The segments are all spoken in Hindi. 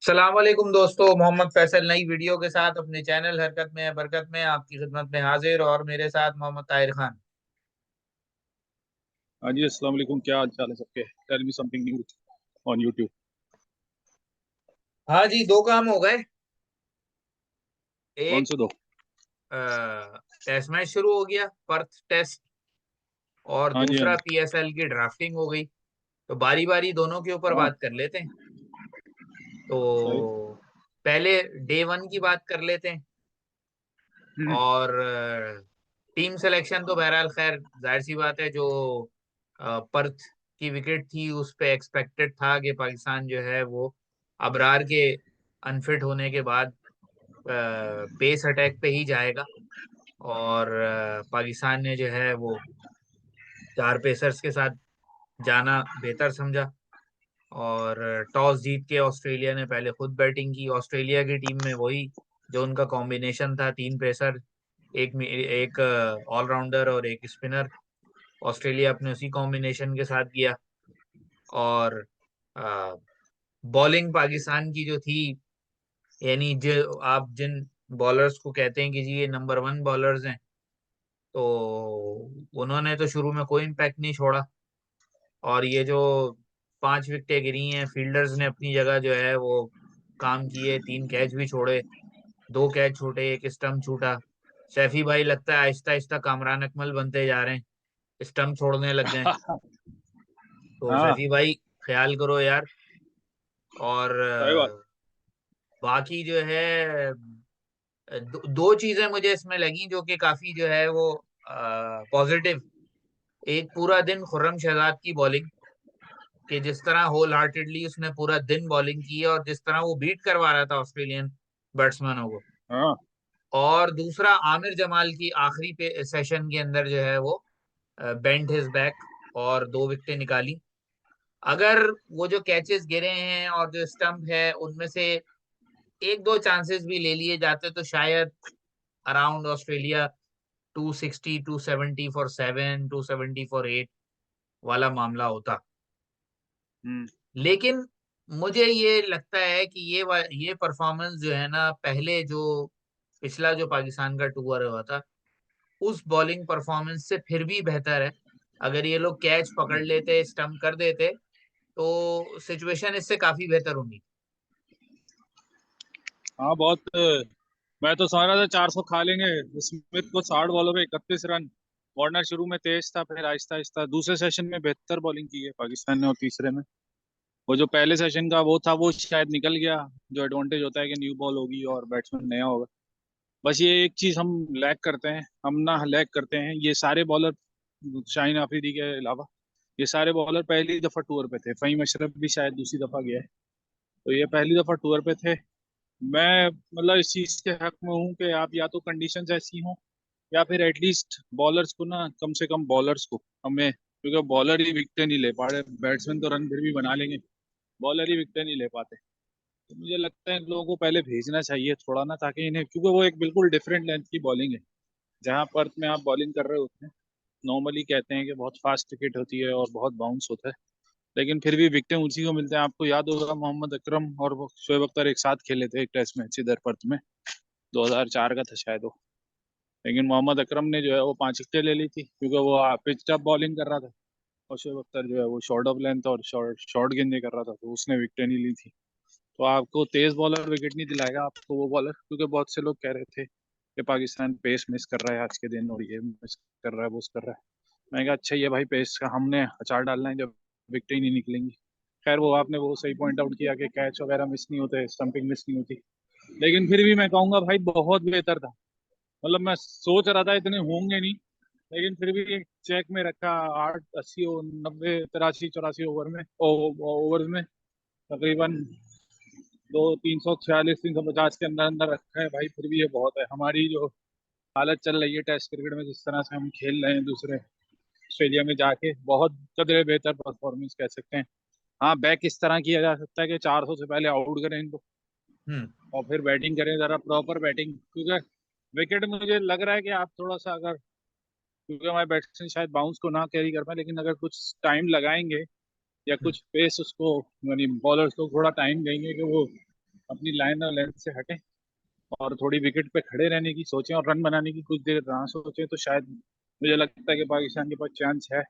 सलाम वालेकुम दोस्तों। मोहम्मद फैसल नई वीडियो के साथ अपने चैनल हरकत में है बरकत में आपकी खिदमत में हाजिर, और मेरे साथ मोहम्मद ताहिर खान। हाँ जी, अस्सलाम वालेकुम। क्या हाल चाल है सबके? Tell me something new on YouTube. हाँ जी, दो काम हो गए। कौन एक से दो? टेस्ट मैच शुरू हो गया, पर्थ टेस्ट। और हाँ जी, हाँ दूसरा जी। पीएसएल की ड्राफ्टिंग हो गई। तो बारी बारी दोनों के ऊपर हाँ, बात कर लेते हैं। सही। तो पहले डे वन की बात कर लेते हैं। हम्म। और टीम सिलेक्शन तो बहरहाल खैर जाहिर सी बात है, जो पर्थ की विकेट थी उस पे एक्सपेक्टेड था कि पाकिस्तान जो है वो अबरार के अनफिट होने के बाद पेस अटैक पे ही जाएगा। और पाकिस्तान ने जो है वो चार पेसर्स के साथ जाना बेहतर समझा। और टॉस जीत के ऑस्ट्रेलिया ने पहले खुद बैटिंग की। ऑस्ट्रेलिया की टीम में वही जो उनका कॉम्बिनेशन था, तीन पेसर, एक एक ऑलराउंडर और एक स्पिनर। ऑस्ट्रेलिया अपने उसी कॉम्बिनेशन के साथ गया। और बॉलिंग पाकिस्तान की जो थी, यानी जो आप जिन बॉलर्स को कहते हैं कि जी ये नंबर वन बॉलर्स हैं, तो उन्होंने तो शुरू में कोई इम्पैक्ट नहीं छोड़ा। और ये जो पांच विकेटें गिरी हैं, फील्डर्स ने अपनी जगह जो है वो काम किए, तीन कैच भी छोड़े, दो कैच छूटे, एक स्टंप छूटा। सैफी भाई लगता है आहिस्ता आहिस्ता कामरान अकमल बनते जा रहे हैं, स्टंप छोड़ने लग गए। तो हाँ, सैफी भाई ख्याल करो यार। और सही बात। बाकी जो है दो चीजें मुझे इसमें लगी जो कि काफी जो है वो पॉजिटिव। एक, पूरा दिन खुर्रम शहजाद की बॉलिंग, कि जिस तरह होल हार्टेडली उसने पूरा दिन बॉलिंग की है और जिस तरह वो बीट करवा रहा था ऑस्ट्रेलियन बैट्समैनों को। हाँ, और दूसरा, आमिर जमाल की आखिरी पे सेशन के अंदर जो है वो बेंट हिज बैक और दो विकेटें निकाली। अगर वो जो कैचेस गिरे हैं और जो स्टंप है उनमें से एक दो चांसेस भी ले लिए जाते तो शायद around Australia 260 270 for seven, 270 for eight वाला मामला होता। हम्म। लेकिन मुझे ये लगता है कि ये परफॉर्मेंस जो है ना, पहले जो पिछला जो पाकिस्तान का टूर हुआ था उस बॉलिंग परफॉर्मेंस से फिर भी बेहतर है। अगर ये लोग कैच पकड़ लेते, स्टंप कर देते, तो सिचुएशन इससे काफी बेहतर होगी। हाँ, बहुत। मैं तो समझ रहा था 400 खा लेंगे। स्मिथ को 60 बॉलों पे 31 रन। वार्नर शुरू में तेज था, फिर आहिस्ता आहिस्ता दूसरे सेशन में बेहतर बॉलिंग की है पाकिस्तान ने, और तीसरे में वो जो पहले सेशन का वो था वो शायद निकल गया। जो एडवांटेज होता है कि न्यू बॉल होगी और बैट्समैन नया होगा। बस ये एक चीज हम लैग करते हैं, हम ना लैग करते हैं ये सारे बॉलर, शाहीन अफरीदी के अलावा। ये सारे बॉलर पहली दफा टूर पे थे। फहीम अशरफ भी शायद दूसरी दफा गया है। तो ये पहली दफा टूर पे थे। मैं मतलब इस चीज के हक में हूँ कि आप या तो कंडीशंस ऐसी हों, या फिर एटलीस्ट बॉलर्स को ना, कम से कम बॉलर्स को हमें, क्योंकि बॉलर ही विकेट नहीं ले पा रहे। बैट्समैन तो रन फिर भी बना लेंगे, बॉलर ही विकेट नहीं ले पाते। तो मुझे लगता है इन लोगों को पहले भेजना चाहिए थोड़ा ना, ताकि इन्हें, क्योंकि वो एक बिल्कुल डिफरेंट लेंथ की बॉलिंग है। जहाँ पर्थ में आप बॉलिंग कर रहे होते हैं, नॉर्मली कहते हैं कि बहुत फास्ट विकेट होती है और बहुत बाउंस होता है, लेकिन फिर भी विकेटें उसी को मिलते हैं। आपको याद होगा मोहम्मद अकरम और वो शोएब अख्तर एक साथ खेले थे एक टेस्ट मैच इधर पर्थ में। 2004 का था शायद वो। लेकिन मोहम्मद अकरम ने जो है वो 5 विकेटें ले ली थी, क्योंकि वो पिच अप बॉलिंग कर रहा था। और शोएब अख्तर जो है वो शॉर्ट ऑफ लेंथ और शॉर्ट शॉर्ट गेंदें कर रहा था, तो उसने विकेटें नहीं ली थी। तो आपको तेज बॉलर विकेट नहीं दिलाएगा, आपको वो बॉलर, क्योंकि बहुत से लोग कह रहे थे कि पाकिस्तान पेस मिस कर रहा है आज के दिन, और ये मिस कर रहा है, वो कर रहा है। मैं कहा अच्छा, ये भाई पेस का हमने अचार डालना है जब विकेट ही नहीं निकलेंगी। खैर, वो आपने वो सही पॉइंट आउट किया कि कैच वगैरह मिस नहीं होते, स्टंपिंग मिस नहीं होती। लेकिन फिर भी मैं कहूंगा भाई बहुत बेहतर था। मतलब मैं सोच रहा था इतने होंगे नहीं, लेकिन फिर भी चेक में रखा। 8 80 90 83 84 ओवर में, ओवर में तकरीबन दो 346 350 के अंदर अंदर रखा है भाई। फिर भी ये बहुत है। हमारी जो हालत चल रही है टेस्ट क्रिकेट में, जिस तरह से हम खेल रहे हैं दूसरे ऑस्ट्रेलिया में जाके, बहुत कदरे बेहतर परफॉर्मेंस कह सकते हैं। हाँ, बैक इस तरह किया जा सकता है कि 400 से पहले आउट करें इनको, हम्म। और फिर बैटिंग करें जरा प्रॉपर बैटिंग, क्योंकि विकेट मुझे लग रहा है कि आप थोड़ा सा अगर, क्योंकि हमारे बैट्समैन शायद बाउंस को ना कैरी कर पाए, लेकिन अगर कुछ टाइम लगाएंगे या हम्म। कुछ पेस उसको, यानी बॉलर्स को थोड़ा टाइम देंगे कि वो अपनी लाइन और लेंथ से हटें और थोड़ी विकेट पे खड़े रहने की सोचें और रन बनाने की कुछ देर ना सोचें, तो शायद मुझे लगता है कि पाकिस्तान के पास चांस है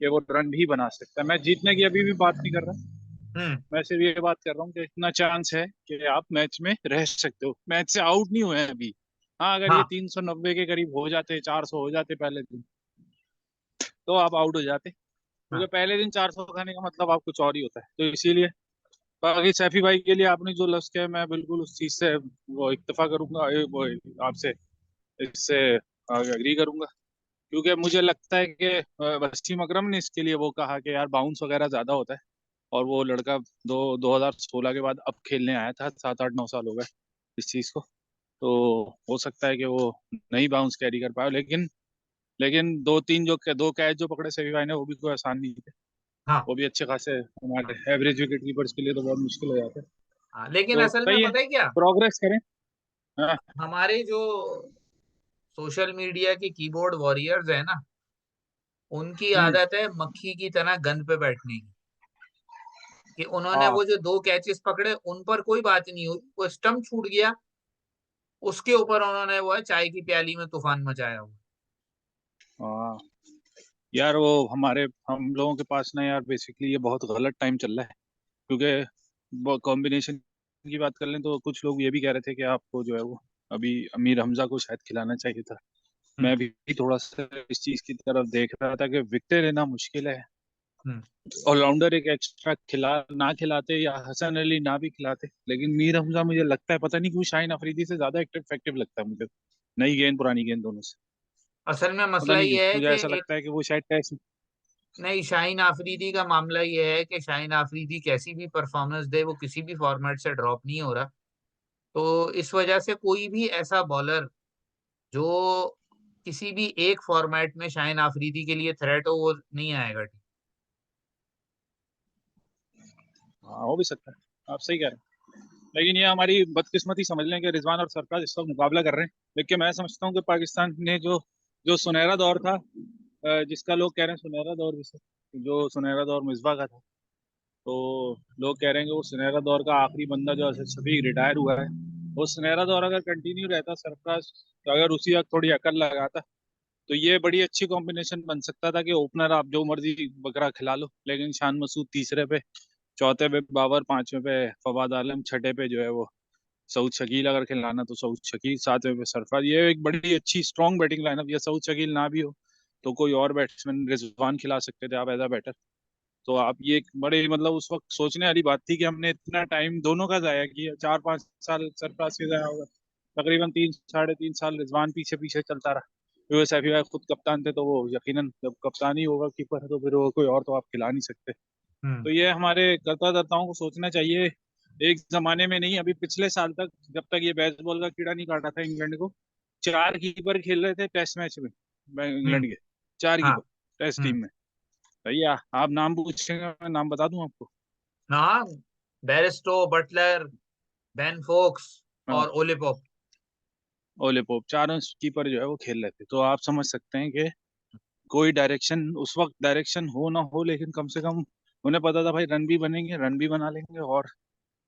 कि वो रन भी बना सकता है। मैं जीतने की अभी भी बात नहीं कर रहा, हम्म। मैं सिर्फ ये बात कर रहा हूँ कि इतना चांस है कि आप मैच में रह सकते हो, मैच से आउट नहीं हुए हैं अभी। हाँ, अगर ये हाँ 390 के करीब हो जाते, 400 हो जाते पहले दिन, तो आप आउट हो जाते, क्योंकि हाँ पहले दिन 400 खाने का मतलब आप कुछ और ही होता है। तो इसीलिए बाकी सैफी भाई के लिए आपने जो लफ्ज किया, मैं बिल्कुल उस चीज से वो इत्तेफा करूंगा, वो आपसे इससे एग्री करूंगा। क्योंकि मुझे लगता है कि वसीम अकरम ने इसके लिए वो कहा कि यार बाउंस वगैरह ज्यादा होता है, और वो लड़का 2016 के बाद अब खेलने आया था, 7 8 9 साल हो गए इस चीज को। तो हो सकता है कि वो नहीं बाउंस कैरी कर पाए, लेकिन दो तीन जो दो कैच जो पकड़े सभी भाई ने, वो भी कोई आसान नहीं थे। हाँ वो भी अच्छे खासे हाँ हमारे एवरेज विकेट कीपर्स के लिए तो बहुत मुश्किल हो जाता है। हाँ। लेकिन तो असल में सही है, पता है क्या, प्रोग्रेस करें। हाँ। हमारे जो सोशल मीडिया के कीबोर्ड वॉरियर्स है ना, उनकी हम्म। आदत है मक्खी की तरह गंद पे बैठने की। कि उन्होंने हाँ। वो जो दो कैचेस पकड़े उन पर कोई बात नहीं हुई, वो स्टंप छूट गया, उसके ऊपर उन्होंने वो है चाय की प्याली में तूफान मचाया हुआ। हाँ यार, वो हमारे हम लोगों के पास ना यार बेसिकली ये बहुत गलत टाइम चल रहा है। क्योंकि कॉम्बिनेशन की बात कर लें तो कुछ लोग ये भी कह रहे थे कि आपको जो है वो अभी अमीर हमजा को शायद खिलाना चाहिए था। हम्म। मैं भी थोड़ा सा इस चीज की तरफ देख रहा था कि विकेट लेना मुश्किल है, हम्म। ऑलराउंडर एक एक्स्ट्रा खिला ना खिलाते या हसन अली ना भी खिलाते, लेकिन मीर हमजा मुझे लगता है पता नहीं क्यों शाहिन अफरीदी से ज्यादा इफेक्टिव लगता है मुझे, नई गेंद पुरानी गेंद दोनों से। असल में पता मसला नहीं क्यों ये है मुझे कि ऐसा एक, लगता है कि वो शायद टेस्ट। नहीं, शाहीन आफरीदी का मामला ये है कि शाहीन आफरीदी कैसी भी परफॉर्मेंस दे वो किसी भी फॉर्मेट से ड्रॉप नहीं हो रहा। तो इस वजह से कोई भी ऐसा बॉलर जो किसी भी एक फॉर्मेट में शाहीन आफरीदी के लिए थ्रेट हो वो नहीं आएगा। हाँ, हो भी सकता है, आप सही कह रहे हैं। लेकिन ये हमारी बदकिस्मती समझ लें कि रिजवान और सरफराज इस वक्त मुकाबला कर रहे हैं। लेकिन मैं समझता हूँ कि पाकिस्तान ने जो जो सुनहरा दौर था, जिसका लोग कह रहे हैं सुनहरा दौर, जिसे जो सुनहरा दौर मिसबा का था, तो लोग कह रहे हैं कि वो सुनहरा दौर का आखिरी बंदा जो है सभी रिटायर हुआ है। वो सुनहरा दौर अगर कंटिन्यू रहता, सरफराज अगर उसी वक्त थोड़ी अकल लगाता, तो ये बड़ी अच्छी कॉम्बिनेशन बन सकता था कि ओपनर आप जो मर्जी बकरा खिला लो, लेकिन शान मसूद तीसरे पे, चौथे पे बाबर, पांचवे पे फवाद आलम, छठे पे जो है वो सऊद शकील अगर खिलाना तो सऊद शकील, सातवें पे सरफराज। ये एक बड़ी अच्छी स्ट्रॉन्ग बैटिंग लाइनअप। या सऊद शकील ना भी हो तो कोई और बैट्समैन रिजवान खिला सकते थे आप एज अ बैटर। तो आप ये एक बड़े मतलब उस वक्त सोचने वाली बात थी कि हमने इतना टाइम दोनों का जाया किया, 4 5 साल सरफराज के जाया होगा, तकरीबन 3 साढ़े 3 साल रिजवान पीछे पीछे चलता रहा, क्योंकि सैफी भाई खुद कप्तान थे, तो वो यकीनन जब कप्तान ही होगा कीपर है तो फिर वो कोई और तो आप खिला नहीं सकते। हम्म। तो ये हमारे कर्ताधर्ताओं को सोचना चाहिए। एक जमाने में नहीं, अभी पिछले साल तक, जब तक ये बेसबॉल का कीड़ा नहीं काटा था इंग्लैंड को, 4 कीपर खेल रहे थे टेस्ट मैच में, हम्म। इंग्लैंड के 4 कीपर हाँ। टेस्ट हम्म। टीम में। भैया आप नाम पूछेंगे, मैं नाम बता दूं आपको। हाँ, बेरिस्टो, बटलर, बेन फोक्स हाँ, और ओले पॉप। ओले पोप, चारों कीपर जो है वो खेल रहे थे। तो आप समझ सकते हैं कि कोई डायरेक्शन उस वक्त, डायरेक्शन हो ना हो, लेकिन कम से कम उन्हें पता था भाई रन भी बनेंगे, रन भी बना लेंगे। और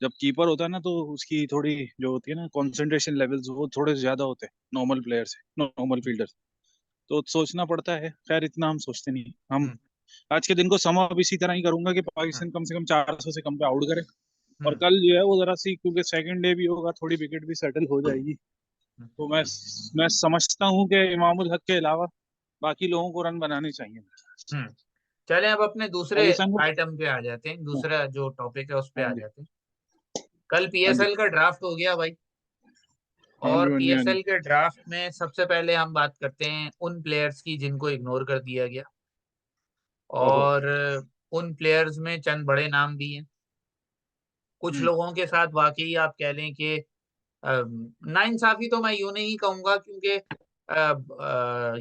जब कीपर होता है ना, तो उसकी थोड़ी जो होती है ना कंसंट्रेशन लेवल्स, वो थोड़े ज्यादा होते हैं नॉर्मल प्लेयर से, नॉर्मल फील्डर से। तो सोचना पड़ता है, खैर इतना हम सोचते नहीं हम। हम्म। आज के दिन को सम अब इसी तरह ही करूंगा कि हम्म। पाकिस्तान कम से कम 400 से कम पे आउट करे। और हम्म। कल जो है वो जरा सी, क्योंकि सेकंड डे भी होगा, थोड़ी विकेट भी सेटल हो जाएगी। तो मैं समझता हूँ कि इमामुल हक के अलावा बाकी लोगों को रन बनाने चाहिए। हम्म। चलें अब अपने दूसरे पाकिस्तान को। आइटम पे आ जाते हैं, दूसरा जो टॉपिक है उस पे हाँ आ जी। जाते हैं। कल हाँ जी। पीएसएल का ड्राफ्ट हो गया भाई। हाँ और जी। हाँ जी। हाँ जी। पीएसएल के ड्राफ्ट में सबसे पहले हम बात करते हैं उन प्लेयर्स की जिनको इग्नोर कर दिया गया। ओहो। और उन प्लेयर्स में चंद बड़े नाम भी हैं। कुछ हम्म। लोगों के साथ वाकई आप कह लें कि नाइंसाफी तो मैं यूं नहीं कहूंगा, क्योंकि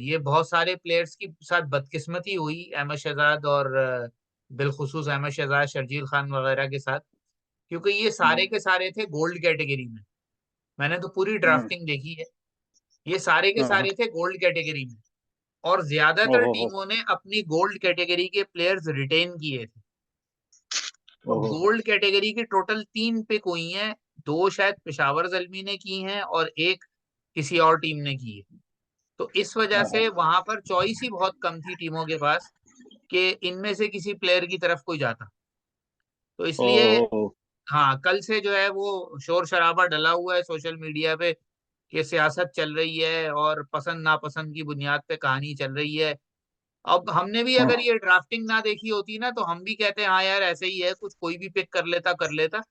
ये बहुत सारे प्लेयर्स की साथ बदकिस्मती हुई, अहमद शहजाद और बिलखुसूस अहमद शहजाद, शर्जील खान वगैरह के साथ। क्योंकि ये सारे हम्म। के सारे थे गोल्ड कैटेगरी में। मैंने तो पूरी हम्म। ड्राफ्टिंग देखी है, ये सारे के हाँ हाँ। सारे थे गोल्ड कैटेगरी में। और ज्यादातर ओहो हो। टीमों ने अपनी गोल्ड कैटेगरी के प्लेयर्स रिटेन किए थे। अब ओहो हो। गोल्ड कैटेगरी की टोटल 3 पिक हुई हैं दो शायद पेशावर जल्मी ने की हैं और एक किसी और टीम ने की है। तो इस वजह हाँ, से वहां पर चॉइस ही बहुत कम थी टीमों के पास कि इनमें से किसी प्लेयर की तरफ कोई जाता। तो ओ, इसलिए ओ, ओ, हाँ, कल से जो है वो शोर शराबा डला हुआ है सोशल मीडिया पे कि सियासत चल रही है और पसंद नापसंद की बुनियाद पे कहानी चल रही है। अब हमने भी हाँ, अगर ये ड्राफ्टिंग ना देखी होती ना तो हम भी कहते हैं हाँ यार ऐसे ही है, कुछ कोई भी पिक कर लेता।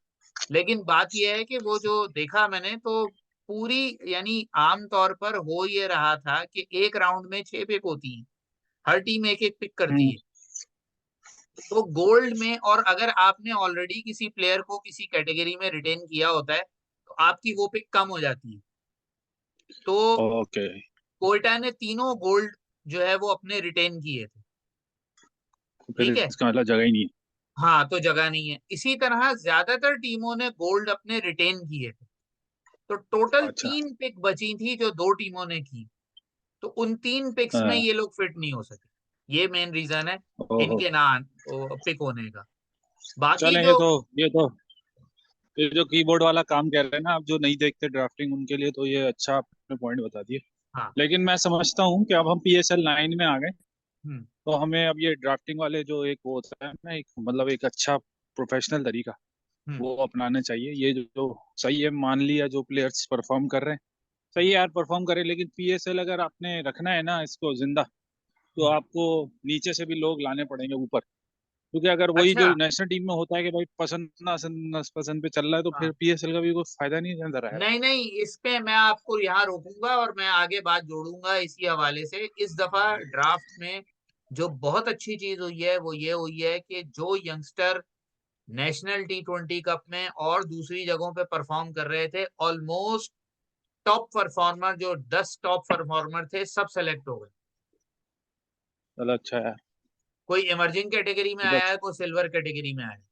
लेकिन बात यह है कि वो जो देखा मैंने तो पूरी यानी आम तौर पर हो ये रहा था कि एक राउंड में 6 पिक होती है, हर टीम एक एक पिक करती हम्म, है। तो गोल्ड में और अगर आपने ऑलरेडी किसी प्लेयर को किसी कैटेगरी में रिटेन किया होता है तो आपकी वो पिक कम हो जाती है। तो ओके। कोयटा ने तीनों गोल्ड जो है वो अपने रिटेन किए थे। तो फिर ठीक है। इसका मतलब जगह ही नहीं हाँ, तो जगह नहीं है। इसी तरह ज्यादातर टीमों ने गोल्ड अपने रिटेन किए थे। तो टोटल है। अच्छा। 3 पिक बची थी जो दो टीमों ने की। तो उन 3 पिक्स में हाँ, ये लोग फिट नहीं हो सके। ये मेन रीजन है ओहो। इनके ना पिक होने का। बाकी चलेंगे जो तो ये जो कीबोर्ड वाला काम कह रहे हैं ना, आप जो नहीं देखते ड्राफ्टिंग, उनके लिए तो ये अच्छा आपने पॉइंट बता दिए। हाँ। लेकिन मैं समझता हूँ कि अब हम PSL 9 में आ गए, हम्म। तो हमें अब ये ड्राफ्टिंग वाले जो एक वो होता है ना, एक मतलब एक अच्छा प्रोफेशनल तरीका, हम्म। वो अपनाना चाहिए। ये जो सही है, मान लिया जो प्लेयर्स परफॉर्म कर रहे हैं सही है यार, परफॉर्म करे, लेकिन PSL अगर आपने रखना है ना इसको जिंदा, तो हम्म। आपको नीचे से भी लोग लाने पड़ेंगे ऊपर। क्योंकि अगर वही जो अच्छा। नेशनल टीम में होता है कि भाई पसंद ना पसंद पे चल रहा है, तो फिर हाँ, PSL का भी कोई फायदा नहीं नजर आएगा। नहीं नहीं, इस पे मैं आपको यहाँ रोकूंगा और मैं आगे बात जोड़ूंगा इसी हवाले से। इस दफा ड्राफ्ट में जो बहुत अच्छी चीज हुई है वो ये हुई है कि जो यंगस्टर नेशनल T20 कप में और दूसरी जगहों पे परफॉर्म कर रहे थे, ऑलमोस्ट टॉप परफॉर्मर जो 10 टॉप परफॉर्मर थे सब सेलेक्ट हो गए। चलो अच्छा है। कोई इमर्जिंग कैटेगरी में ये तो आया है, कोई सिल्वर कैटेगरी में आया है।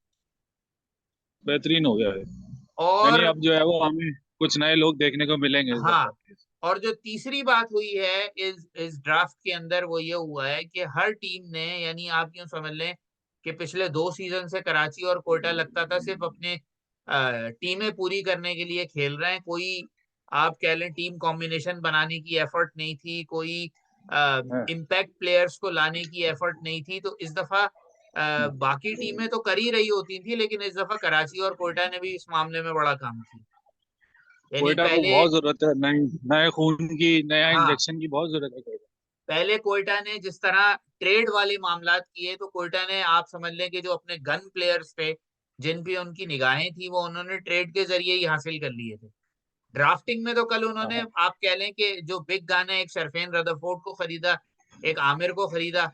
बेहतरीन हो गया है। यानी और अब जो है वो हमें कुछ नए लोग देखने को मिलेंगे इस हाँ, दफा। और जो तीसरी बात हुई है इस ड्राफ्ट के अंदर वो ये हुआ है कि हर टीम ने, यानी आप यूं समझ लें कि पिछले 2 सीजन से कराची और कोयटा लगता था सिर्फ अपने टीमें पूरी करने के लिए खेल रहे हैं। कोई आप कह लें टीम कॉम्बिनेशन बनाने की एफर्ट नहीं थी, कोई हाँ, इम्पैक्ट प्लेयर्स को लाने की एफर्ट नहीं थी। तो इस दफा बाकी टीमें तो कर ही रही होती थी, लेकिन इस दफा कराची और कोयटा ने भी इस मामले में बड़ा काम किया। यानी कोयटा को पहले, बहुत जरूरत है, नई नए खून की, नया हाँ, इंजेक्शन की बहुत जरूरत है कोयटा। पहले कोयटा ने जिस तरह ट्रेड वाले मामलात किए तो कोयटा ने, आप समझ लें कि जो अपने गन प्लेयर्स थे जिन पे उनकी निगाहें थी वो उन्होंने ट्रेड के जरिए ही हासिल कर लिए थे। ड्राफ्टिंग में तो कल हाँ, उन्होंने, हाँ, आप कह लें कि जो बिग गन है, एक शरफेन रदरफोर्ड को खरीदा, एक आमिर को खरीदा,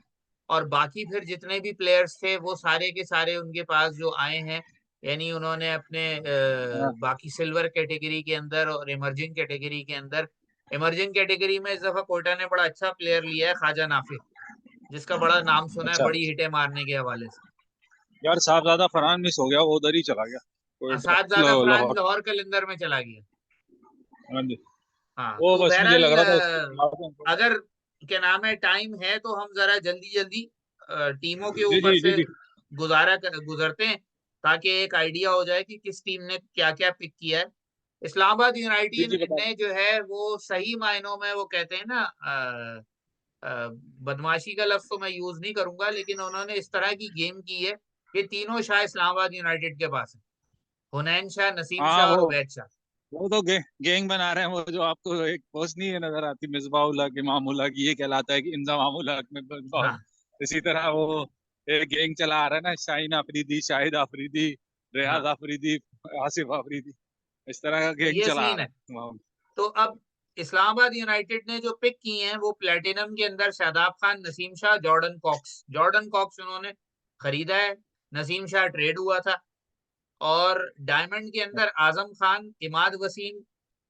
और बाकी फिर जितने भी प्लेयर्स थे वो सारे के सारे उनके पास जो आए हैं। यानी उन्होंने अपने हाँ, बाकी सिल्वर कैटेगरी के अंदर और इमर्जिंग कैटेगरी के अंदर, इमर्जिंग कैटेगरी में इस दफा कोयटा ने बड़ा अच्छा प्लेयर लिया है, ख्वाजा नाफिर, जिसका बड़ा नाम सुना है अच्छा। बड़ी हिटें मारने के हवाले से। यार साहबजादा फरहान मिस हो गया, वो उधर ही चला गया कोयटा, साहबजादा फरहान लाहौर। लाहौर कलिंदर में चला गया। हाँ जी। हाँ, वो तो बस मुझे बहरहाल लग रहा था उसको खिला दें तो। अगर क्या नाम है टाइम है तो हम जरा जल्दी जल्दी टीमों के जी ऊपर जी जी से जी। गुजरते हैं ताकि एक आइडिया हो जाए कि किस टीम ने क्या क्या पिक किया है। इस्लामाबाद जी जी यूनाइटेड बता। ने जो है वो सही मायनों में, वो कहते हैं ना, बदमाशी का लफ्ज तो मैं यूज नहीं करूंगा, लेकिन उन्होंने इस तरह की गेम की है कि तीनों शाह इस्लामाबाद यूनाइटेड के पास है। हुनैन शाह, नसीम हाँ, शाह और उबैद शाह। वो तो गैंग बना रहे हैं। वो जो आपको एक पोस्ट नहीं है नजर आती, मिसबाह उल हक, इमाम उल हक, ये कहलाता है कि इंजमाम उल हक में मिसबाह हाँ, इसी तरह वो एक गैंग चला आ रहा है ना, शाहीन अफरीदी, शाहिद अफरीदी, रियाज हाँ, अफरीदी, आसिफ अफरीदी, इस तरह का तो गैंग ये चला आ सीन रहा है। है वहाँ। तो अब इस्लामाबाद यूनाइटेड ने जो पिक की हैं वो प्लेटिनम के अंदर शादाब खान, नसीम शाह, जॉर्डन कॉक्स उन्होंने खरीदा है। नसीम शाह ट्रेड हुआ था। और डायमंड के अंदर आजम खान, इमाद वसीम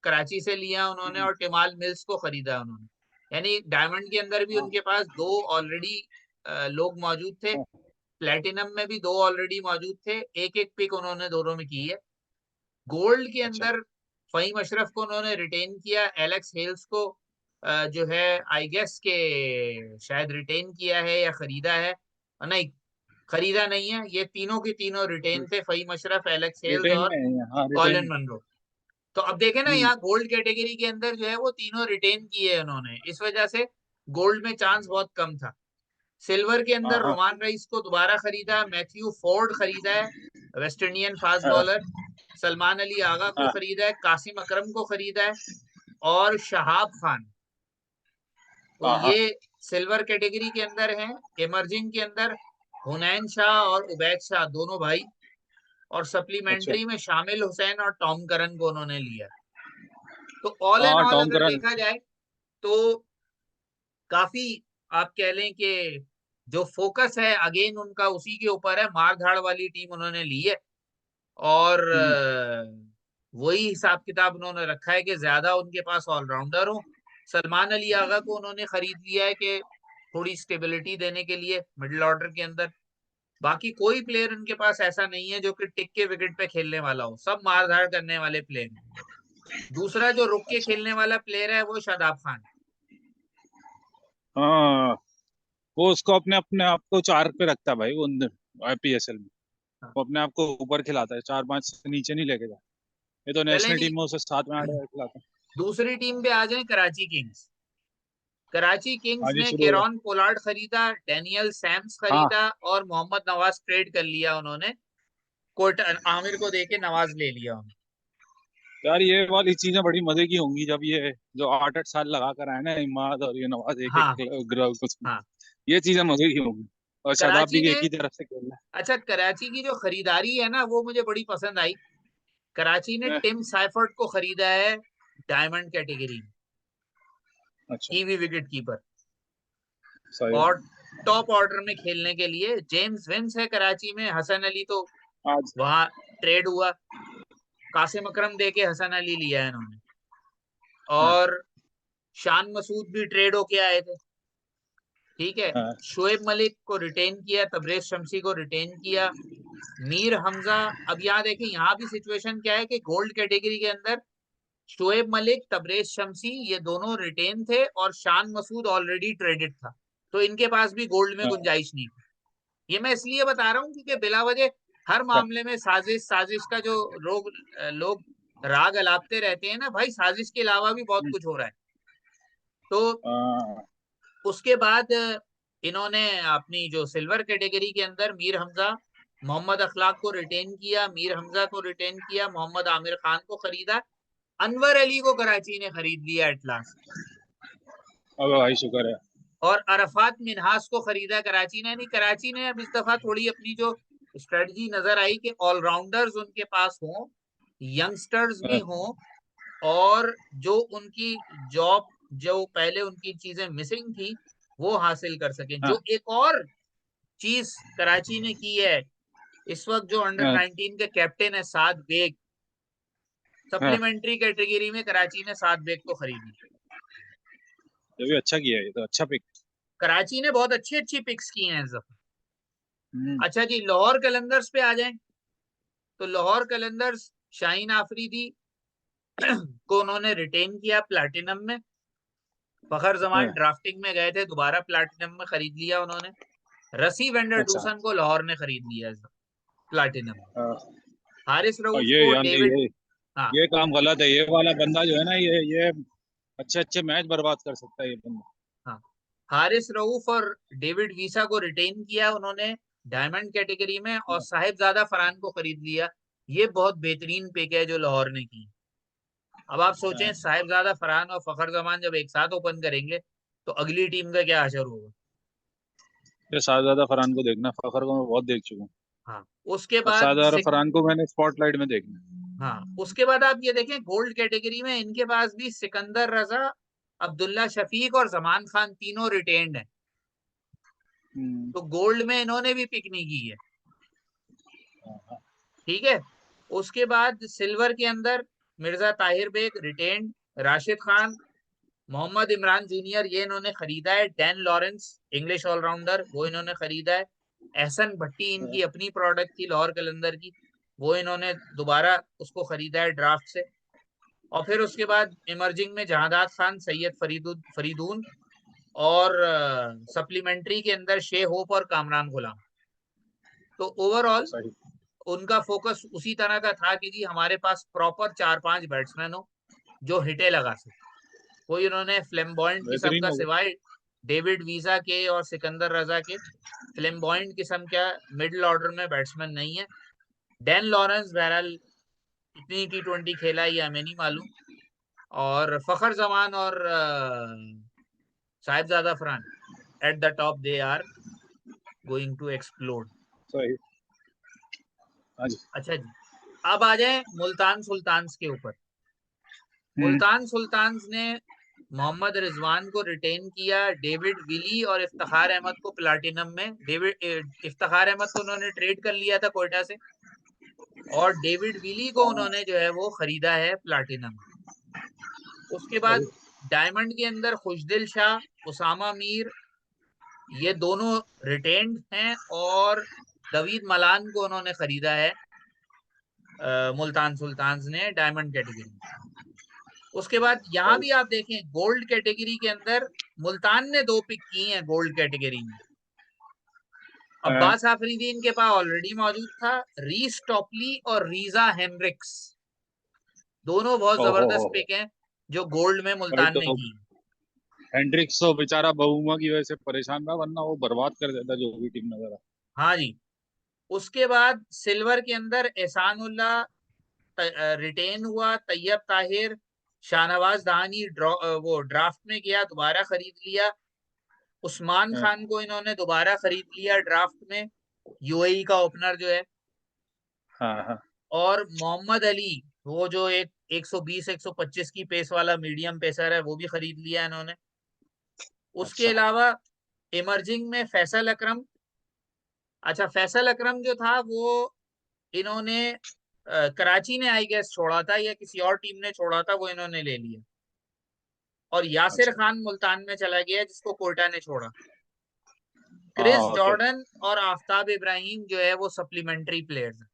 कराची से लिया उन्होंने, और टिमाल मिल्स को खरीदा उन्होंने। यानी डायमंड के अंदर भी हाँ, उनके पास दो ऑलरेडी लोग मौजूद थे। हाँ, प्लेटिनम में भी दो ऑलरेडी मौजूद थे। एक एक पिक उन्होंने दोनों में की है। गोल्ड के अच्छा। अंदर फहीम अशरफ को उन्होंने रिटेन किया, एलेक्स हेल्स को जो है आई गेस के शायद रिटेन किया है या खरीदा है। नहीं, खरीदा नहीं है। ये तीनों के तीनों रिटेन थे, Faheem Ashraf, Alex Hales retain और में है, हाँ कॉलिन रिटेन। मनरो। तो अब देखे ना, यहाँ गोल्ड कैटेगरी के अंदर जो है वो तीनों रिटेन किए उन्होंने, इस वजह से गोल्ड में चांस बहुत कम था। सिल्वर के अंदर हाँ रोमान रईस को दोबारा खरीदा, मैथ्यू फोर्ड खरीदा है, वेस्ट इंडियन फास्ट हाँ बॉलर, सलमान अली आगा को हाँ। खरीदा है, कासिम अकरम को खरीदा है, और शहाब खान। तो हाँ हाँ। ये सिल्वर कैटेगरी के अंदर है। इमर्जिंग के अंदर हुनैन शाह और उबैद शाह दोनों भाई, और अच्छा। सप्लीमेंट्री में शामिल हुसैन और टॉम करन को उन्होंने लिया। तो ऑल एंड हाँ ऑल टॉम अगर करन। देखा जाए तो काफी, आप कह लें कि जो फोकस है अगेन उनका उसी के ऊपर है, मार धाड़ वाली टीम उन्होंने ली है। और हम्म। वही हिसाब किताब उन्होंने रखा है कि ज्यादा उनके पास ऑलराउंडर हो। सलमान अली आगा को उन्होंने खरीद लिया है कि थोड़ी स्टेबिलिटी देने के लिए मिडिल ऑर्डर के अंदर। बाकी कोई प्लेयर उनके पास ऐसा नहीं है जो कि टिक के विकेट पे खेलने वाला हो, सब मारधाड़ करने वाले प्लेयर हैं। दूसरा जो रुक के अच्छा। खेलने वाला प्लेयर है वो शादाब खान। हाँ वो उसको अपने अपने आप को चार पे रखता है भाई वो अंदर आईपीएसएल में। हाँ। वो अपने आप को ऊपर खिलाता है, चार पांच से नीचे नहीं लेके जाता। ये तो चले नेशनल जी, टीम में उसे साथ में ऐड खिलाता है। दूसरी टीम पे आ जाए, कराची किंग्स। कराची हाँ किंग्स जी ने शुरू हो केरॉन पोलार्ड खरीदा, डैनियल सैम्स गया। हाँ खरीदा, और मोहम्मद नवाज ट्रेड कर लिया उन्होंने, कोट आमिर को देके नवाज ले लिया उन्होंने। यार ये वाली चीजें बड़ी मजे की होंगी जब ये जो 8-8 साल लगा कर आए ना इमाद और ये नवाज एक हाँ एक ग्रह कुछ। हाँ। ये चीजें मजे की होंगी। और शादाब कराची भी ने, एक ही तरफ से खेल अच्छा कराची की जो खरीदारी है ना वो मुझे बड़ी पसंद आई। कराची ने रहा है। टिम साइफर्ट को खरीदा है, डायमंड कैटेगरी में, अच्छा। कीवी विकेट कीपर, सही है। और टॉप ऑर्डर में खेलने के लिए जेम्स विंस है कराची में। हसन अली तो आज। वहां ट्रेड हुआ, कासिम अकरम देके हसन अली लिया है इन्होंने। हाँ और शान मसूद भी ट्रेड होके आए थे, ठीक है। हाँ शोएब मलिक को रिटेन किया, तबरेज शमसी को रिटेन किया, मीर हमजा। अब यहाँ देखें, यहाँ भी सिचुएशन क्या है कि गोल्ड कैटेगरी के अंदर शोएब मलिक, तबरेज शमसी, ये दोनों रिटेन थे, और शान मसूद ऑलरेडी ट्रेडेड था। तो इनके पास भी गोल्ड में हाँ। गुंजाइश नहीं थी। ये मैं इसलिए बता रहा हूँ क्योंकि बिला वजह हर अच्छा। मामले में साजिश साजिश का जो लोग राग अलापते रहते हैं ना भाई, साजिश के अलावा भी बहुत हम्म। कुछ हो रहा है। तो हाँ उसके बाद इन्होंने अपनी जो सिल्वर कैटेगरी के अंदर मीर हमजा, मोहम्मद अखलाक को रिटेन किया, मीर हमजा को रिटेन किया, मोहम्मद आमिर खान को खरीदा, अनवर अली को कराची ने खरीद लिया एट लास्ट, अब भाई शुक्र है। और अरफात मिनहास को खरीदा कराची ने। नहीं, कराची ने अब इस दफा थोड़ी अपनी जो स्ट्रेटजी नजर आई कि ऑलराउंडर्स उनके पास हों, यंगस्टर्स भी हाँ हों, और जो उनकी जॉब, जो पहले उनकी चीजें मिसिंग थी वो हासिल कर सकें। हाँ जो एक और चीज कराची ने की है, इस वक्त जो अंडर हाँ 19 के कैप्टन है साद बेग, हाँ। सप्लीमेंट्री कैटेगरी में कराची ने साद बेग को खरीद लिया। ये भी अच्छा किया है, ये तो अच्छा पिक। कराची ने बहुत अच्छी अच्छी पिक्स की हैं इस दफा। हम्म। अच्छा जी, लाहौर कलंदर्स पे आ जाएं, तो लाहौर कलंदर्स शाहीन आफरीदी को उन्होंने रिटेन किया प्लैटिनम में। फखर जमान हाँ। ड्राफ्टिंग में गए थे, दोबारा प्लैटिनम में खरीद लिया उन्होंने। रसी वेंडर अच्छा। डूसन को लाहौर ने खरीद लिया प्लैटिनम में। हाँ। हारिस और रऊफ ये को यार डेविड, ये हाँ ये काम गलत है, ये वाला बंदा जो है ना ये अच्छे अच्छे मैच बर्बाद कर सकता है ये बंदा। हाँ, हारिस रऊफ और डेविड वीसा को रिटेन किया उन्होंने डायमंड कैटेगरी में, और साहिबजादा फरहान को खरीद लिया। ये बहुत बेहतरीन पिक है जो लाहौर ने की। अब आप सोचें, हाँ। साहिबजादा फरहान और फखर जमान जब एक साथ ओपन करेंगे तो अगली टीम का क्या असर होगा। ये शाहजादा फरहान को देखना, फखर को मैं बहुत देख चुका हूँ। हाँ, उसके अब बाद शाहजादा फरहान को मैंने स्पॉटलाइट में देखना। हाँ, उसके बाद आप ये देखें गोल्ड कैटेगरी में इनके पास भी सिकंदर रजा, अब्दुल्ला शफीक और जमान खान तीनों रिटेन्ड हैं। हम्म। तो गोल्ड में इन्होंने भी पिक नहीं की है, हाँ ठीक है। उसके बाद सिल्वर के अंदर मिर्जा ताहिर बेग रिटेन्ड, राशिद खान, मोहम्मद इमरान जूनियर ये इन्होंने खरीदा है, डैन लॉरेंस इंग्लिश ऑलराउंडर वो इन्होंने खरीदा है, एहसन भट्टी इनकी अपनी प्रोडक्ट थी लाहौर कलंदर की, वो इन्होंने दोबारा उसको खरीदा है ड्राफ्ट से। और फिर उसके बाद इमर्जिंग में जहादात खान, सैयद फरीदून, और सप्लीमेंट्री के अंदर शे होप और कामरान गुलाम। तो ओवरऑल सही। उनका फोकस उसी तरह का था कि जी हमारे पास प्रॉपर 4-5 बैट्समैन हो जो हिटे लगा सके। कोई उन्होंने फ्लेम्बॉयंट किस्म बेहतरीन का, होगा। सिवाय डेविड वीजा के और सिकंदर रजा के, फ्लेम्बॉयंट किस्म का मिडिल ऑर्डर में बैट्समैन नहीं है। डैन लॉरेंस बहरहाल इतनी T20 खेला ये हमें नहीं मालूम। और फखर जमान और Sahibzada Farhan at the top, they are going to explode. सही। हाँ जी। अच्छा जी, अब आ जाए मुल्तान सुल्तान्स के ऊपर। हम्म। मुल्तान सुल्तान्स ने मोहम्मद रिजवान को रिटेन किया, डेविड विली और इफ्तिखार अहमद को प्लाटिनम में। इफ्तिखार अहमद को उन्होंने ट्रेड कर लिया था कोयटा से, और डेविड विली को हाँ, उन्होंने जो है वो खरीदा है प्लाटिनम। उसके सही। बाद डायमंड के अंदर खुशदिल शाह, उसामा मीर, ये दोनों रिटेन्ड हैं, और दवीद मलान को उन्होंने खरीदा है मुल्तान सुल्तान्स ने डायमंड कैटेगरी। उसके बाद यहाँ सही। भी आप देखें गोल्ड कैटेगरी के अंदर मुल्तान ने 2 पिक की हैं गोल्ड कैटेगरी में। हाँ, अब्बास आफरीदी इनके पास ऑलरेडी मौजूद था, रीस टॉपली और रीजा हेनरिक्स, दोनों बहुत ओहो हो जबरदस्त हो। पिक हैं जो गोल्ड में वही मुल्तान ने तो। की। हेंड्रिक्स तो बेचारा बहुमा की वजह से परेशान रहा, वरना वो बर्बाद कर देता जो भी टीम नजर आ। हाँ जी। उसके बाद सिल्वर के अंदर एहसानुल्लाह रिटेन हुआ, तैयब ताहिर, शाहनवाज दहानी वो ड्राफ्ट में गया, दोबारा खरीद लिया। उस्मान हाँ खान को इन्होंने दोबारा खरीद लिया ड्राफ्ट में, यूएई का ओपनर जो है। हाँ हाँ। और मोहम्मद अली, वो जो एक 120 125 की पेस वाला मीडियम पेसर है, वो भी खरीद लिया इन्होंने। उसके अच्छा। अलावा इमर्जिंग में फैसल अकरम। अच्छा, फैसल अकरम जो था वो इन्होंने कराची ने आई गेस छोड़ा था, या किसी और टीम ने छोड़ा था, वो इन्होंने ले लिया। और यासिर अच्छा। खान मुल्तान में चला गया जिसको कोयटा ने छोड़ा। क्रिस हाँ ओके। जॉर्डन और आफ्ताब इब्राहिम जो है वो सप्लीमेंट्री प्लेयर्स हैं।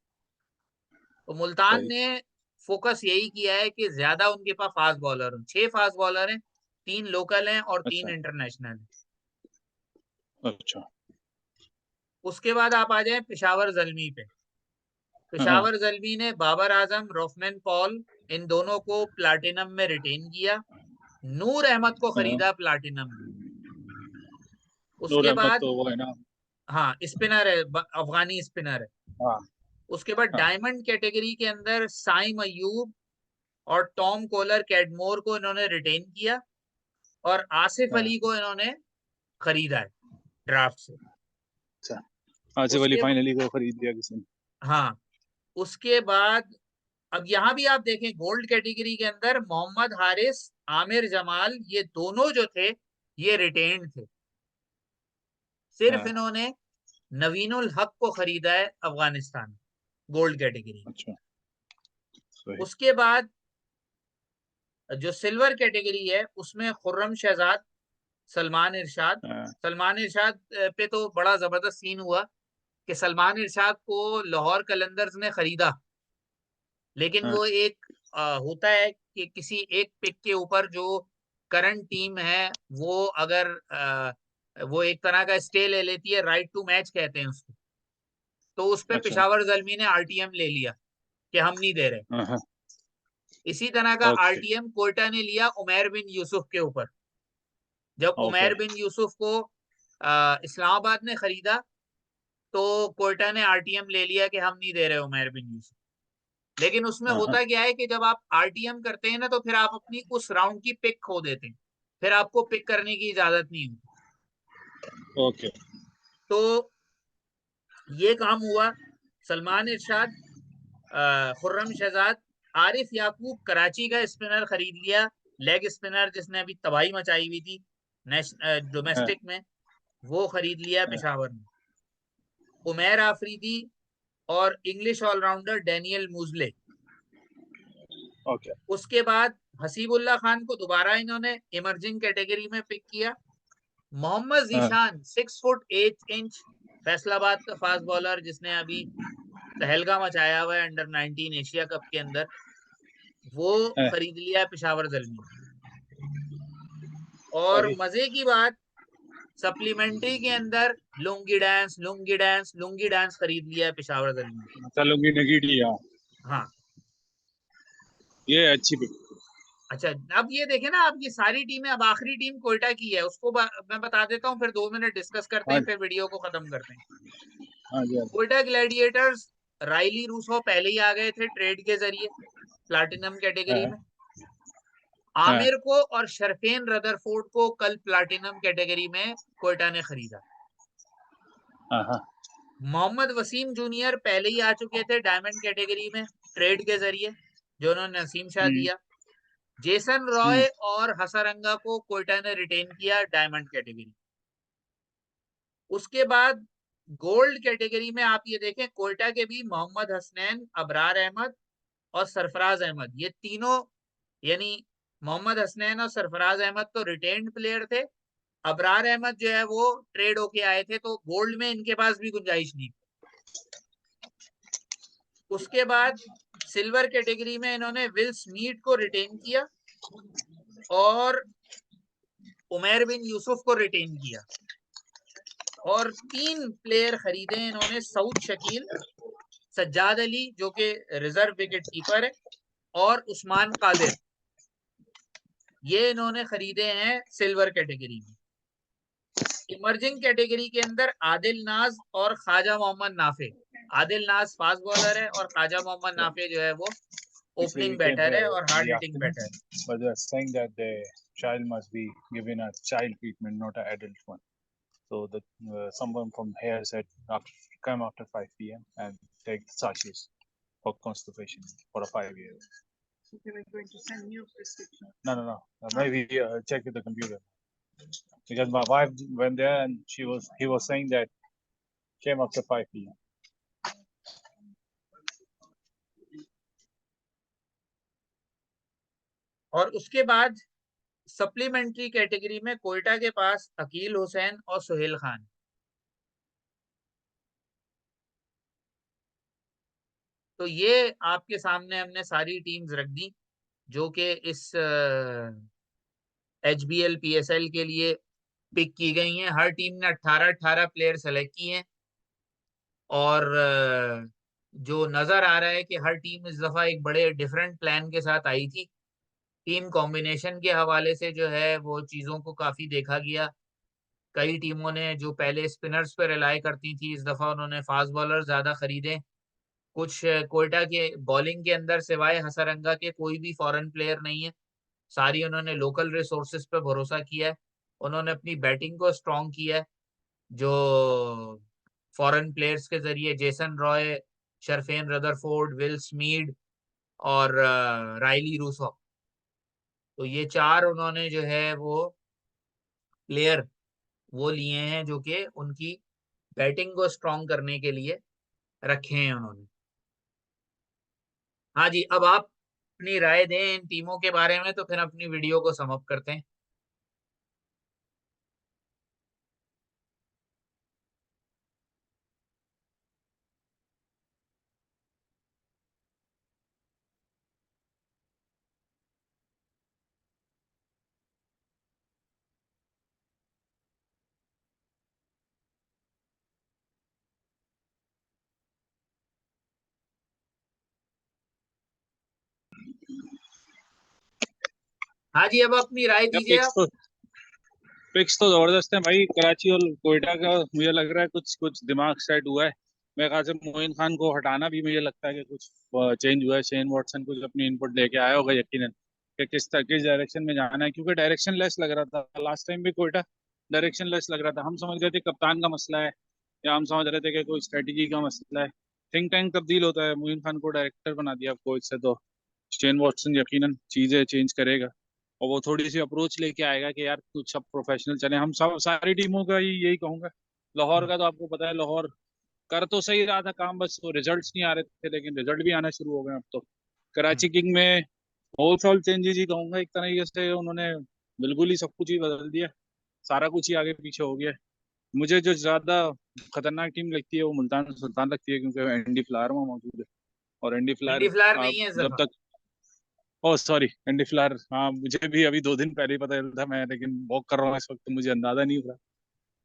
तो मुल्तान सही। ने फोकस यही किया है कि ज्यादा उनके पास फास्ट बॉलर हो। 6 फास्ट बॉलर हैं, 3 लोकल हैं और 3 अच्छा। इंटरनेशनल हैं। अच्छा। उसके बाद आप आ जाए पेशावर जल्मी पे। हाँ पेशावर जल्मी ने बाबर आजम, रोफमैन पॉल, इन दोनों को प्लाटिनम में रिटेन किया। नूर अहमद को हाँ। खरीदा प्लाटिनम में। नूर उसके अहमद बाद, तो वो है ना। हाँ स्पिनर है, अफगानी स्पिनर है। हाँ उसके बाद हाँ डायमंड कैटेगरी के अंदर साइम अयूब और टॉम कोलर कैडमोर को इन्होंने रिटेन किया, और आसिफ हाँ। अली को इन्होंने खरीदा है ड्राफ्ट से। अच्छा। आसिफ अली उसके, फाइनली को खरीद लिया किसी ने। हाँ, उसके बाद अब यहाँ भी आप देखें गोल्ड कैटेगरी के अंदर मोहम्मद हारिस, आमिर जमाल, ये दोनों जो थे ये रिटेन्ड थे। सिर्फ हाँ। इन्होंने नवीनुल हक को खरीदा है अफगानिस्तान, गोल्ड कैटेगरी। अच्छा। सही। उसके बाद जो सिल्वर कैटेगरी है उसमें खुर्रम शहजाद, सलमान इरशाद। हाँ सलमान इरशाद पे तो बड़ा जबरदस्त सीन हुआ कि सलमान इरशाद को लाहौर कलंदर्स ने खरीदा, लेकिन हाँ। वो एक होता है कि किसी एक पिक के ऊपर जो करंट टीम है वो अगर वो एक तरह का स्टे ले लेती है, राइट टू मैच कहते हैं उसको, तो उस पे अच्छा। पेशावर जल्मी ने आरटीएम ले लिया कि हम नहीं दे रहे। हाँ हाँ। इसी तरह का ओके। आरटीएम कोयटा ने लिया उमैर बिन यूसुफ के ऊपर। जब ओके। उमैर बिन यूसुफ को इस्लामाबाद ने खरीदा, तो कोयटा ने आरटीएम ले लिया कि हम नहीं दे रहे उमैर बिन यूसुफ। लेकिन उसमें हाँ हाँ। होता क्या है कि जब आप आरटीएम करते हैं ना, तो फिर आप अपनी उस राउंड की पिक खो देते हैं, फिर आपको पिक करने की इजाजत नहीं होती। ओके। तो ये काम हुआ। सलमान इरशाद, खुर्रम शहजाद, आरिफ याकूब, कराची का स्पिनर खरीद लिया, लेग स्पिनर जिसने अभी तबाही मचाई हुई थी हाँ डोमेस्टिक में, वो खरीद लिया हाँ। पेशावर ने। उमैर आफरीदी और इंग्लिश ऑलराउंडर डैनियल मूजले। ओके। उसके बाद हसीबुल्ला खान को दोबारा इन्होंने इमर्जिंग कैटेगरी में पिक किया। मोहम्मद हाँ जीशान 6 फुट 8 इंच, फैसलाबाद का फास्ट बॉलर जिसने अभी तहलका मचाया हुआ है अंडर 19 एशिया कप के अंदर, वो हाँ। खरीद लिया है पेशावर जलमी। और सही। मजे की बात, सप्लीमेंट्री के अंदर लुंगी डांस खरीद लिया है पेशावर दल ने। चलूंगी नगीडी, हाँ हाँ। ये अच्छी पिक। अच्छा, अब ये देखें ना, अब ये सारी टीमें, अब आखिरी टीम कोयटा की है, उसको मैं बता देता हूँ, फिर 2 मिनट डिस्कस करते हाँ हैं, फिर वीडियो को खत्म करते हैं। हाँ जी, हाँ जी। कोयटा ग्लैडिएटर्स, राइली रूसो पहले ही आ गए थे ट्रेड के जरिए प्लाटिनम कैटेगरी हाँ में। हाँ आमिर को और शरफेन रदरफोर्ड को कल प्लाटिनम कैटेगरी में कोयटा ने खरीदा। हाँ हाँ मोहम्मद वसीम जूनियर पहले ही आ चुके थे डायमंड कैटेगरी में ट्रेड के जरिए, जो उन्होंने नसीम शाह हम्म, दिया। जेसन हम्म, रॉय और हसरंगा को कोयटा ने रिटेन किया डायमंड कैटेगरी। उसके बाद गोल्ड कैटेगरी में आप ये देखें, कोयटा के भी मोहम्मद हसनैन, अबरार अहमद और सरफराज अहमद, ये तीनों, यानी मोहम्मद हसनैन और सरफराज अहमद तो रिटेन्ड प्लेयर थे। अबरार अहमद जो है वो ट्रेड होके आए थे, तो गोल्ड में इनके पास भी गुंजाइश नहीं। उसके बाद सिल्वर कैटेगरी में इन्होंने विल स्मीट को रिटेन किया और उमैर बिन यूसुफ को रिटेन किया, और 3 प्लेयर खरीदे इन्होंने, सऊद शकील, सज्जाद अली जो कि रिजर्व विकेट कीपर है, और उस्मान कादिर, ये इन्होंने खरीदे हैं सिल्वर कैटेगरी में। इमर्जिंग कैटेगरी के अंदर आदिल नाज और ख्वाजा मोहम्मद नाफे, आदिल नाज फास्ट बॉलर है और ख्वाजा मोहम्मद नाफे जो है वो Actually, we opening came batter है here और in hard the hitting afternoon, batter है। but they are saying that the child must be given a child treatment, not an adult one. So that someone from here said, come after 5 p.m. and take the sachets for constipation for a 5 year. So they were going to send you a prescription? No, no, no. Maybe check with the computer. Because my wife went there and he was saying that came after 5 p.m. और उसके बाद सप्लीमेंट्री कैटेगरी में कोयटा के पास अकील हुसैन और सुहेल खान। तो ये आपके सामने हमने सारी टीम्स रख दी जो कि इस HBL PSL के लिए पिक की गई हैं। हर टीम ने 18-18 प्लेयर सेलेक्ट किए हैं, और जो नजर आ रहा है कि हर टीम इस दफा एक बड़े डिफरेंट प्लान के साथ आई थी। टीम कॉम्बिनेशन के हवाले से जो है वो चीजों को काफी देखा गया। कई टीमों ने जो पहले स्पिनर्स पर रिलाई करती थी, इस दफा उन्होंने फास्ट बॉलर ज्यादा खरीदे। कुछ कोयटा के बॉलिंग के अंदर सिवाय हसरंगा के कोई भी फॉरेन प्लेयर नहीं है, सारी उन्होंने लोकल रिसोर्सेज पे भरोसा किया है। उन्होंने अपनी बैटिंग को स्ट्रॉन्ग किया है, जो फॉरेन प्लेयर्स के जरिए Jason Roy, Sherfane Rutherford, Will Smeed और राइली रूसो, तो ये 4 उन्होंने जो है वो प्लेयर वो लिए हैं जो कि उनकी बैटिंग को स्ट्रॉन्ग करने के लिए रखे हैं उन्होंने। हाँ जी, अब आप अपनी राय दें इन टीमों के बारे में, तो फिर अपनी वीडियो को समाप्त करते हैं। हाँ जी, अब अपनी राय या दीजिए आप। पिक्स तो जबरदस्त है भाई, कराची और कोयटा का। मुझे लग रहा है कुछ कुछ दिमाग सेट हुआ है। मेरे ख्याल से मोइन खान को हटाना भी मुझे लगता है कि कुछ चेंज हुआ है। शेन वॉटसन कुछ अपनी इनपुट लेके आया होगा यकीनन, कि किस डायरेक्शन में जाना है, क्योंकि डायरेक्शन लेस लग रहा था लास्ट टाइम भी कोयटा। डायरेक्शन लेस लग रहा था। हम समझ रहे थे कप्तान का मसला है, या हम समझ रहे थे कि कोई स्ट्रेटेजी का मसला है। थिंक टैंक तब्दील होता है। मोइन खान को डायरेक्टर बना दिया कोच से, तो शेन वॉटसन यकीनन चीजें चेंज करेगा, और वो थोड़ी सी अप्रोच लेके आएगा कि यार कुछ सब प्रोफेशनल चले। हम सब सारी टीमों का ही यही कहूंगा। लाहौर का तो आपको पता है, लाहौर कर तो सही रहा था काम, बस वो रिजल्ट्स नहीं आ रहे थे, लेकिन रिजल्ट भी आना शुरू हो गए अब तो। कराची किंग में होल चेंजेस ही कहूंगा एक तरीके से। उन्होंने बिल्कुल ही सब कुछ ही बदल दिया, सारा कुछ ही आगे पीछे हो गया। मुझे जो ज्यादा खतरनाक टीम लगती है वो मुल्तान सुल्तान लगती है, क्योंकि एंडी फ्लावर वहाँ मौजूद है। और एंडी इंडी फ्लावर फ्लावर आप नहीं है इस जब दफा। तक, ओह सॉरी, एंडी फ्लावर, हाँ मुझे भी अभी 2 दिन पहले ही पता चला था मैं, लेकिन वॉक कर रहा हूँ इस वक्त तो मुझे अंदाजा नहीं हो रहा।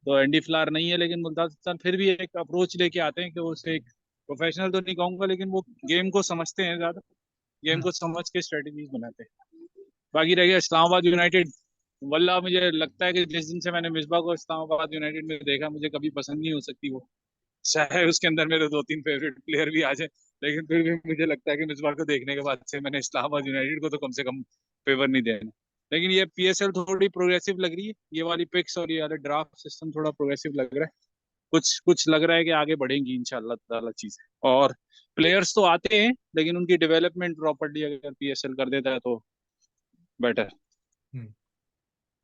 तो एंडी फ्लावर नहीं है, लेकिन मुल्तान सुल्तान फिर भी एक अप्रोच लेके आते हैं कि वो उसे एक प्रोफेशनल तो नहीं कहूंगा, लेकिन वो गेम को समझते हैं ज्यादा, गेम हम्म। को समझ के स्ट्रेटेजीज बनाते हैं। बाकी रह गया इस्लामाबाद यूनाइटेड, वल्ला मुझे लगता है कि जिस दिन से मैंने मिसबा को इस्लामाबाद यूनाइटेड में देखा, मुझे कभी पसंद नहीं हो सकती वो, चाहे उसके अंदर मेरे दो तीन फेवरेट प्लेयर भी आ जाए, लेकिन फिर भी मुझे लगता है कि मिसबा को देखने के बाद से मैंने इस्लामाबाद यूनाइटेड को तो कम से कम फेवर नहीं देना। लेकिन ये पीएसएल थोड़ी प्रोग्रेसिव लग रही है, ये वाली पिक्स और ये वाला ड्राफ्ट सिस्टम थोड़ा प्रोग्रेसिव लग रहा है। कुछ कुछ लग रहा है कि आगे बढ़ेंगी इंशाल्लाह ताला चीजें। और प्लेयर्स तो आते हैं, लेकिन उनकी डेवलपमेंट प्रॉपर्ली अगर पीएसएल कर देता है तो बेटर। हम्म।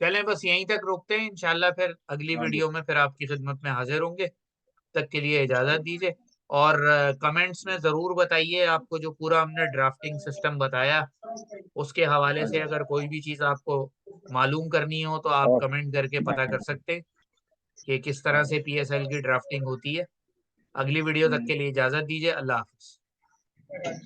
चलें, बस यहीं तक रोकते हैं। इंशाल्लाह फिर अगली हाँ जी। वीडियो में फिर आपकी खिदमत में हाजिर होंगे। तक के लिए इजाजत दीजिए। और कमेंट्स में जरूर बताइए, आपको जो पूरा हमने ड्राफ्टिंग सिस्टम बताया उसके हवाले से अगर कोई भी चीज आपको मालूम करनी हो तो आप और कमेंट करके पता कर सकते हैं कि किस तरह से पीएसएल की ड्राफ्टिंग होती है। अगली वीडियो तक के लिए इजाजत दीजिए। अल्लाह हाफिज।